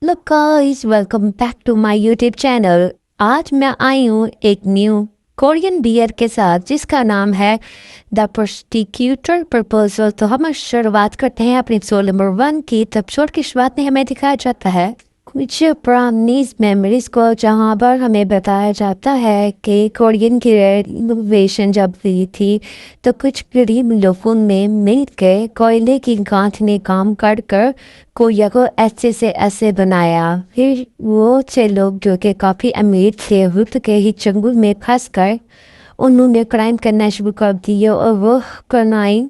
Hello guys, welcome back to my YouTube channel. आज मैं आई हूँ एक न्यू कोरियन बियर के साथ जिसका नाम है द प्रोस्टिक्यूटर प्रपोजल। तो हम शुरुआत करते हैं अपनी एपिसोड नंबर 1 की। तब एपिसोड की शुरुआत में हमें दिखाया जाता है कुछ पुरानी मेमोरीज को, जहाँ पर हमें बताया जाता है कि कोरियन की रिनोवेशन जब हुई थी तो कुछ गरीब लोगों ने मिल के कोयले की गांठ में काम कर कर कोरिया को ऐसे से ऐसे बनाया। फिर वो छह लोग जो कि काफ़ी अमीर थे, रुत के ही जंगल में फंस कर उन्होंने क्राइम करना शुरू कर दिया, और वो क्राइम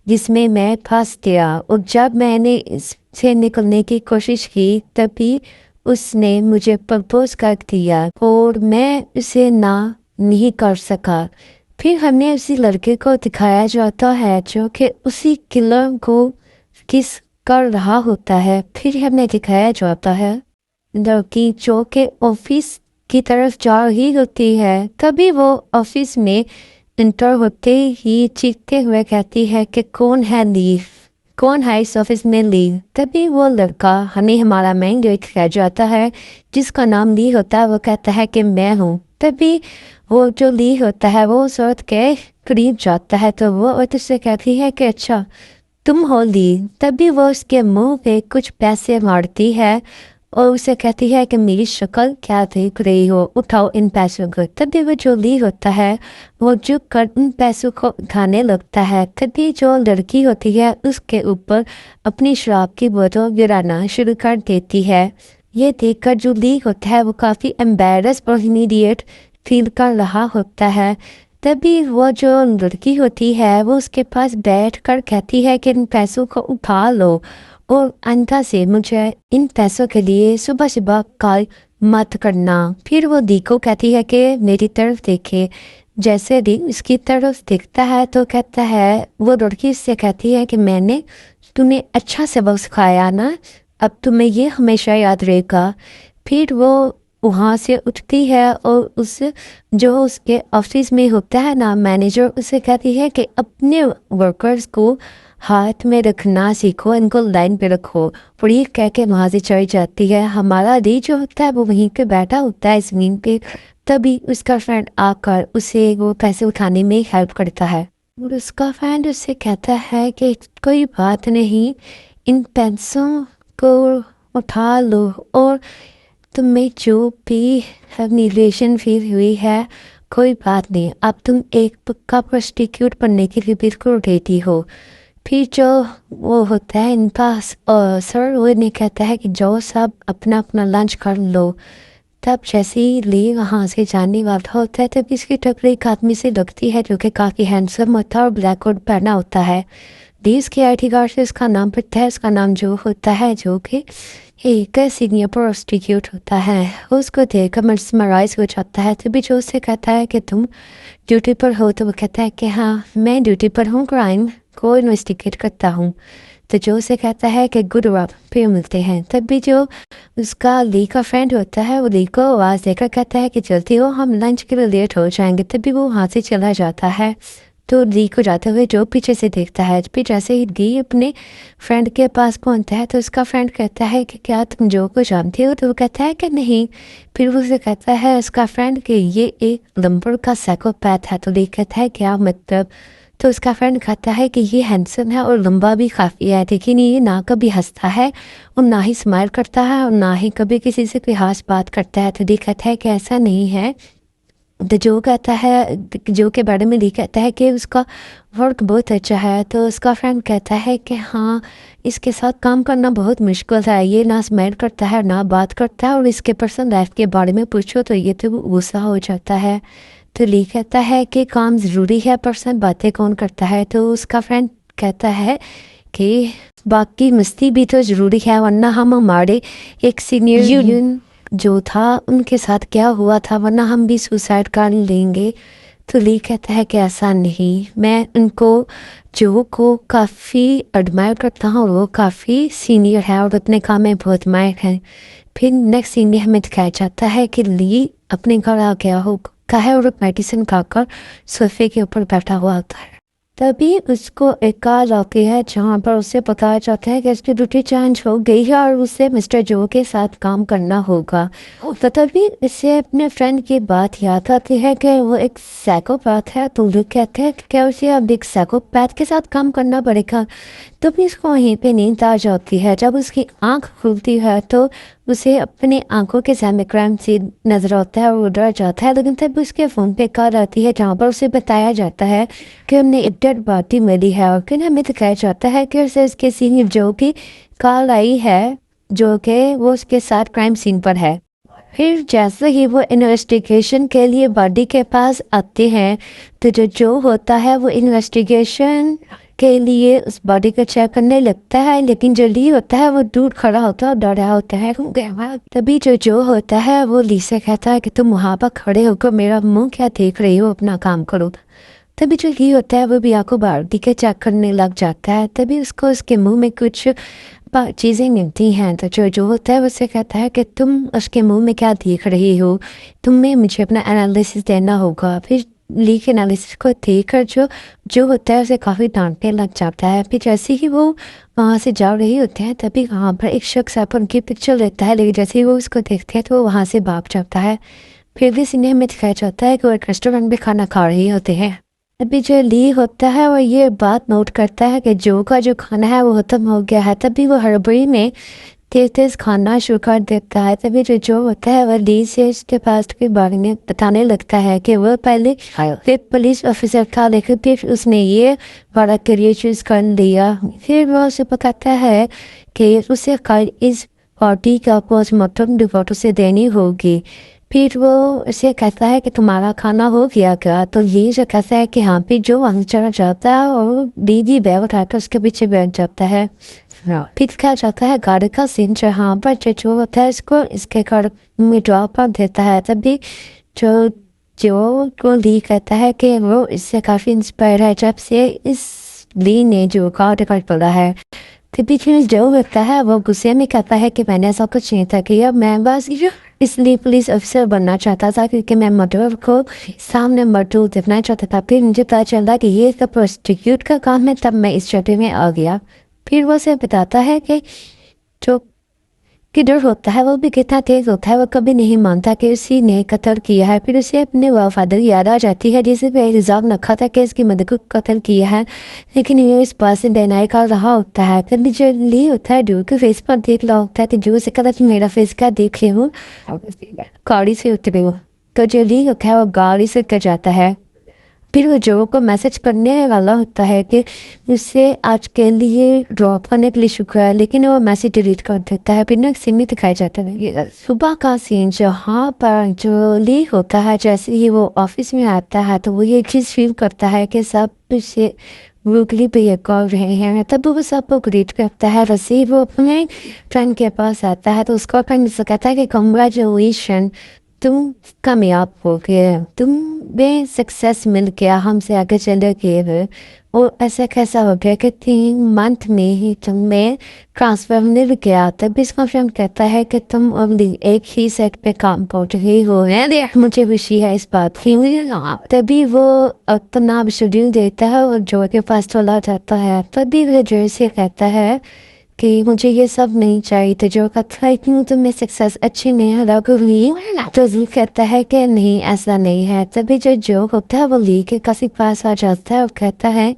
जिसमें मैं फंस गया। और जब मैंने इससे निकलने की कोशिश की तभी उसने मुझे प्रपोज कर दिया और मैं उसे ना नहीं कर सका। फिर हमने उसी लड़के को दिखाया जाता है जो कि उसी किलर को किस कर रहा होता है। फिर हमें दिखाया जाता है लड़की जो कि ऑफिस की तरफ जा रही होती है। तभी वो ऑफिस में इंटर होते ही चीखते हुए कहती है कि कौन है लीव, कौन है इस ऑफिस में लीव। तभी वो लड़का, हमें हमारा मेन जो दिखाया जाता है जिसका नाम ली होता है, वो कहता है कि मैं हूँ। तभी वो जो ली होता है वो उस औरत के करीब जाता है तो वो औरत उससे कहती है कि अच्छा तुम हो ली। तभी वो उसके मुंह पे कुछ पैसे मारती है और उसे कहती है कि मेरी शक्ल क्या देख रही हो, उठाओ इन पैसों को। तभी वो जो ली होता है वो झुक कर उन पैसों को उठाने लगता है। तभी जो लड़की होती है उसके ऊपर अपनी शराब की बोतल गिराना शुरू कर देती है। ये देखकर जो ली होता है वो काफ़ी एम्बेरस और ह्यूमिलिएट फील कर रहा होता है। तभी वो जो लड़की होती है वो उसके पास बैठ कर कहती है कि इन पैसों को उठा लो और आइंदा से मुझे इन पैसों के लिए सुबह सुबह कॉल मत करना। फिर वो दी को कहती है कि मेरी तरफ देखे। जैसे दी उसकी तरफ देखता है तो कहता है, वो लड़की उससे कहती है कि मैंने तुम्हें अच्छा सबक सिखाया ना, अब तुम्हें ये हमेशा याद रहेगा। फिर वो वहाँ से उठती है और उस जो उसके ऑफिस में होता है ना मैनेजर, उसे कहती है कि अपने वर्कर्स को हाथ में रखना सीखो, इनको लाइन पे रखो। और ये कह के वहाँ से चढ़ जाती है। हमारा दी जो होता है वो वहीं पे बैठा होता है ज़मीन पे। तभी उसका फ्रेंड आकर उसे वो पैसे उठाने में हेल्प करता है और उसका फ्रेंड उससे कहता है कि कोई बात नहीं, इन पैसों को उठा लो और तुम्हें जो भी रिलेशन फील हुई है कोई बात नहीं, अब तुम एक पक्का प्रोस्टिक्यूट बनने के लिए बिल्कुल रेडी हो। फिर जो वो होता है इन पास सर वो ने कहता है कि जो सब अपना अपना लंच कर लो। तब जैसे ही ली वहाँ से जाने वाला होता है तब इसकी टकरी एक आदमी से लगती है जो कि काफ़ी हैंडसम होता है और ब्लैक कोट पहना होता है। लीज के आई टी कार्ड से उसका नाम पड़ता है। उसका नाम जो होता है जो कि एक सीनियर प्रोस्टिक्यूट होता है। उसको देखकर मर्समराइज हो जाता है। तभी जो उससे कहता है कि तुम ड्यूटी पर हो, तो वो कहता है कि हाँ मैं ड्यूटी पर हूँ, क्राइम को इन्वेस्टिगेट करता हूँ। तो जो उसे कहता है कि गुड रब, फिर मिलते हैं। तब भी जो उसका ली का फ्रेंड होता है वो ली को आवाज़ देकर कहता है कि जल्दी हो, हम लंच के लिए लेट हो जाएंगे। तभी वो वहाँ से चला जाता है। तो ली को जाते हुए जो पीछे से देखता है। फिर जैसे ही ली अपने फ्रेंड के पास पहुँचता है तो उसका फ्रेंड कहता है कि क्या तुम जो को जानते हो? तो वो कहता है कि नहीं। फिर वो उसे कहता है उसका फ्रेंड कि ये एक नंबर का साइकोपैथ है। तो ली कहता है क्या मतलब? तो उसका फ्रेंड कहता है कि ये हैंडसम है और लंबा भी काफ़ी है, लेकिन ये ना कभी हंसता है और ना ही स्माइल करता है और ना ही कभी किसी से कोई खास बात करता है। तो ली कहता है कि ऐसा नहीं है। तो जो कहता है, जो के बारे में ली कहता है कि उसका वर्क बहुत अच्छा है। तो उसका फ्रेंड कहता है कि हाँ इसके साथ काम करना बहुत मुश्किल है, ये ना स्माइल करता है ना बात करता है और इसके पर्सनल लाइफ के बारे में पूछो तो ये तो गुस्सा हो जाता है। तो ली कहता है कि काम ज़रूरी है, पर्सन बातें कौन करता है? तो उसका फ्रेंड कहता है कि बाकी मस्ती भी तो ज़रूरी है, वरना हम हमारे एक सीनियर यूनियन जो था उनके साथ क्या हुआ था, वरना हम भी सुसाइड कर लेंगे। तो ली कहता है कि ऐसा नहीं, मैं उनको जो को काफ़ी एडमायर करता हूँ और वो काफ़ी सीनियर है और अपने काम में बहुत माहिर है। फिर नेक्स्ट सीन में हमें दिखाया जाता है कि ली अपने घर आ गया होगा है और मेडिसिन खाकर सोफे के ऊपर बैठा हुआ होता है। तभी उसको एक कॉल आती है जहाँ पर उसे पता चलता है कि उसकी ड्यूटी चेंज हो गई है और उसे मिस्टर जो के साथ काम करना होगा। तो तभी इसे अपने फ्रेंड की बात याद आती है कि वो एक साइकोपैथ है। तो लोग कहते हैं कि उसे अब एक साइकोपैथ के साथ काम करना पड़ेगा। तभी उसको वहीं पे नींद आ जाती है। जब उसकी आंख खुलती है तो उसे अपनी आंखों के सामने क्राइम सीन नजर आता है और वो डर जाता है। लेकिन तब उसके फ़ोन पे कॉल आती है जहाँ पर उसे बताया जाता है कि हमने एक डेड बॉडी मिली है और फिर हमें दिखाया जाता है कि उसे उसके सीनियर जो की कॉल आई है जो कि वो उसके साथ क्राइम सीन पर है। फिर जैसे ही वो इन्वेस्टिगेशन के लिए बॉडी के पास आते हैं तो जो होता है वो इन्वेस्टिगेशन के लिए उस बॉडी को चेक करने लगता है। लेकिन जो ली होता है वो दूर खड़ा होता है और डर रहा होता है। तभी जो होता है वो ली से कहता है कि तुम वहाँ पर खड़े होकर मेरा मुंह क्या देख रही हो, अपना काम करो। तभी जो ली होता है वो भी आंखों बॉडी के चेक करने लग जाता है। तभी उसको उसके मुंह में कुछ चीज़ें मिलती हैं। तो जो होता है उससे कहता है कि तुम उसके मुंह में क्या देख रही हो, तुम्हें मुझे अपना एनालिसिस देना होगा। फिर ली के एनालिसिस को देखकर जो होता है उसे काफ़ी डांटने लग जाता है। फिर जैसे ही वो वहाँ से जा रही होते हैं तभी वहाँ पर एक शख्स आप उनकी पिक्चर लेता है। लेकिन जैसे ही वो उसको देखते हैं तो वो वहाँ से भाग जाता है। फिर भी सीने में दिखाया जाता है कि वो एक रेस्टोरेंट में खाना खा रहे होते हैं। अभी जो ली होता है वो ये बात नोट करता है कि जो का जो खाना है वो ख़त्म हो गया है। तभी वो हड़बड़ी में तेज खाना शुरू कर देता है। तभी जो होता है वो ली से इसके पास के बारे में बताने लगता है कि वो पहले एक पुलिस ऑफिसर था लेकिन फिर उसने ये बड़ा करियर चूज़ कर लिया। फिर वो उसे बताता है कि उसे कल इस पार्टी का पोस्टमार्टम रिपोर्ट उसे देनी होगी। फिर वो उसे कहता है कि तुम्हारा खाना हो गया क्या। तो ये जो कहता है कि हाँ। फिर जो वहाँ चढ़ जाता है और दीदी बैग उठाकर उसके पीछे बैठ जाता है। फिर क्या जाता है गाड़ी का सीन जहाँ पर जो होता है इसको इसके घर में ड्रॉप कर देता है। तभी जो को ली कहता है कि वो इससे काफ़ी इंस्पायर है जब से इस ली ने जो कार्ड पड़ा है। तभी जो होता है वो गुस्से में कहता है कि मैंने ऐसा कुछ नहीं था किया, मैं बस इसलिए पुलिस ऑफिसर बनना चाहता था क्योंकि मैं मर्डर को सामने मौजूद देखना चाहता था। फिर मुझे पता चला कि ये सब प्रोस्टिट्यूट का काम है, तब मैं इस चौटे में आ गया। फिर वो उसे बताता है कि जो किधर होता है वो भी कितना तेज होता है, वो कभी नहीं मानता कि उसी ने कत्ल किया है। फिर उसे अपने वफादार याद आ जाती है जिसे पे इल्ज़ाम रखा था कि इसकी मदद को कत्ल किया है, लेकिन ये इस बात से डिनाई कर रहा होता है। कभी जो ली होता है जो के फेस पर देख रहा होता है तो जो उसे कहता है मेरा फेस क्या देख रहे हो, गाड़ी से उतरे हो। तो जो ली होता है वो गाड़ी से उतर जाता है। फिर वो जो को मैसेज करने वाला होता है कि उससे आज के लिए ड्रॉप करने के लिए शुक्र है, लेकिन वो मैसेज डिलीट कर देता है। फिर एक सीन में दिखाया जाता है सुबह का सीन जहाँ पर जो ली होता है जैसे ही वो ऑफिस में आता है तो वो ये चीज़ फील करता है कि सब से रूकली पे ये कर रहे हैं। तब वो सबको ग्रीट करता है। वैसे वो अपने फ्रेंड के पास आता है तो उसका फ्रेंड से कहता है कि कंग्रेचुलेशन, तुम कामयाब हो गए, तुम्हें सक्सेस मिल गया, हमसे आगे चले गए। और ऐसा कैसा हो गया कि 3 मंथ में ही तुम्हें ट्रांसफर मिल गया। तब इसका फ्रेंड कहता है कि तुम अब एक ही सेट पे काम कर रही हो, मुझे खुशी है इस बात की। तभी वो अपना शेड्यूल देता है और जो के पास चला जाता है। तभी वो जो से कहता है कि मुझे ये सब नहीं चाहिए। तो जो कहता है क्यों तुम्हें सक्सेस अच्छी नहीं लग रही, तो ली कहता है कि नहीं ऐसा नहीं है। तभी जो होता है वो ली के किसी पास आ जाता है और कहता है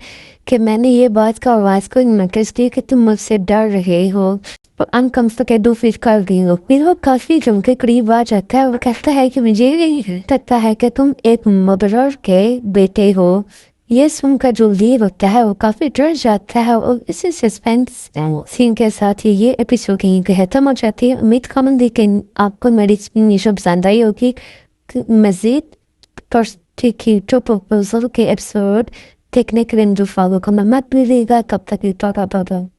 कि मैंने ये बात का आवाज़ को नोटिस की कि तुम मुझसे डर रहे हो, अनकम्फर्टेबल फील कर रही हो। फिर वो काफ़ी जम के करीब आ जाता है और कहता है कि मुझे नहीं लगता है कि तुम एक मर्डरर के बेटे हो। ये सुनकर जो ली होता है वो काफ़ी डर जाता है और इसी सस्पेंस सीन के साथ ही ये एपिसोड यहीं पे खत्म हो जाती है। उम्मीद करूँगी कि आपको मेरी एक्सप्लेनेशन पसंद आई होगी। मज़ीद प्रपोजल के एपिसोड देखने के लिए फॉलो करना मत भूलिएगा। कब तक